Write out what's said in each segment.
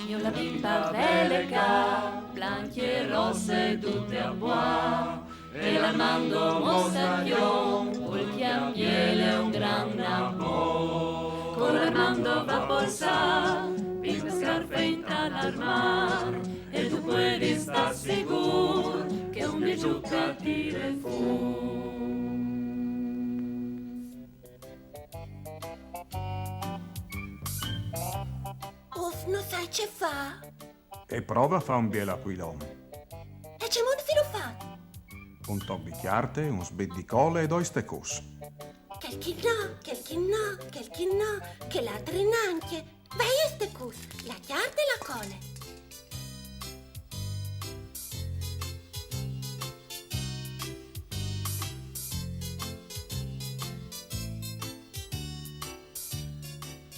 Io la bimba belga, blanche e rosse tutte a bois, e l'Armando Mostacchion, col chiambiele un gran nabò. Con l'Armando va por sa, bimba scarfenta all'armar, e tu puoi star sicuro che un di giucca tire fu. Uff, non sai ce fa? E prova a fare un biel aquilon. E c'è molto si lo fa? Un toc di chiarte, un sbet di colle e doi stecos. Quelchi no, che l'altro neanche. Vai a ste cus, la chiarte e la cole.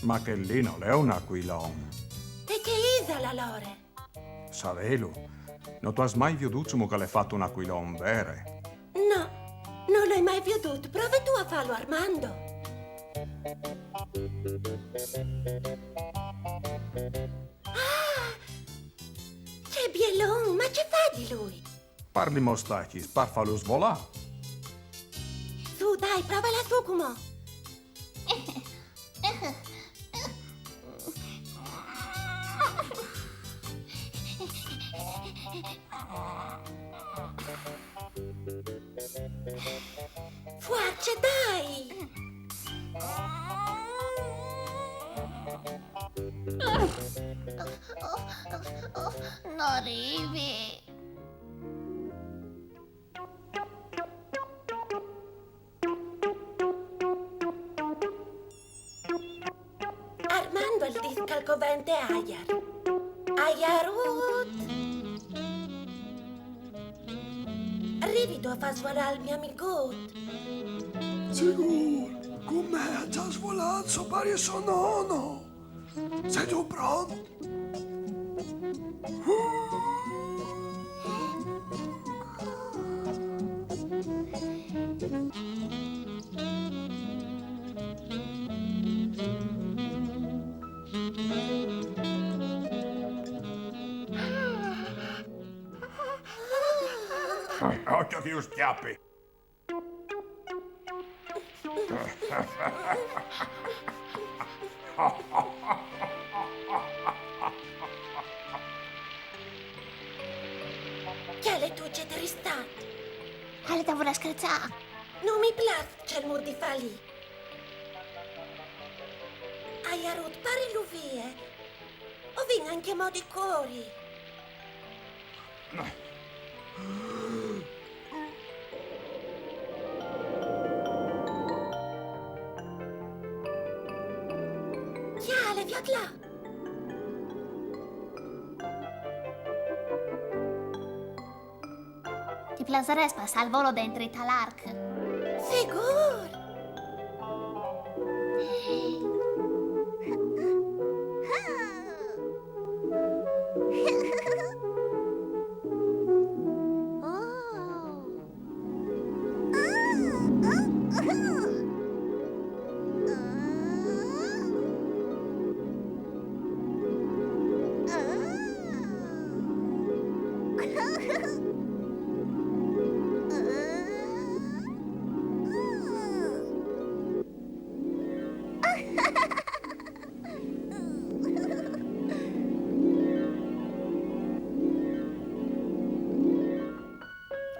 Ma che lì non è un aquilon. E che isa la lore? Savelo, non tu hai mai veduto che l'hai fatto un aquilon vere? No, non l'hai mai veduto. Prova tu a farlo, Armando. Ah, c'è Bielon, ma che fa di lui? Parli mostacchi, par fallo svolà. Su, dai, prova la sua come. Forza, dai! Non arrivi. Armando il disco al covente Ayar. Ayarut! Rivido a far suonare il mio amico. Sicuro, con me ha già svolato pari suo nonno. Sei tu pronto? Occhio che io schiappi. Che le tucce tristate? Alle tavole scherzare. Non mi piace c'è il mur di Fali. Ayarut, pari l'uvie. O vin anche modi cori. Chiale, viatla. Ti plaseresti passare al volo dentro i talarc? Sigur.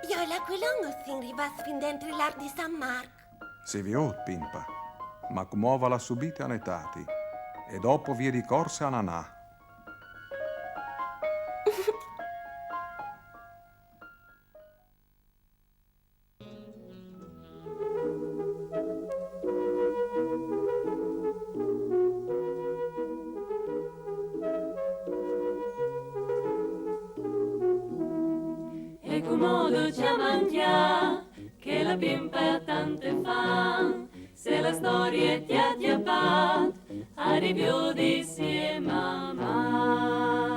Io e l'aquilon si arrivati fin dentro l'art di San Marco. Si viot, pimpa. Ma com'ova la subita netati. E dopo vi ricorse a nanà. E comodo chiamantia, che la bimpa tante fa, se la storia ti ha diapat, arrivò di mamma.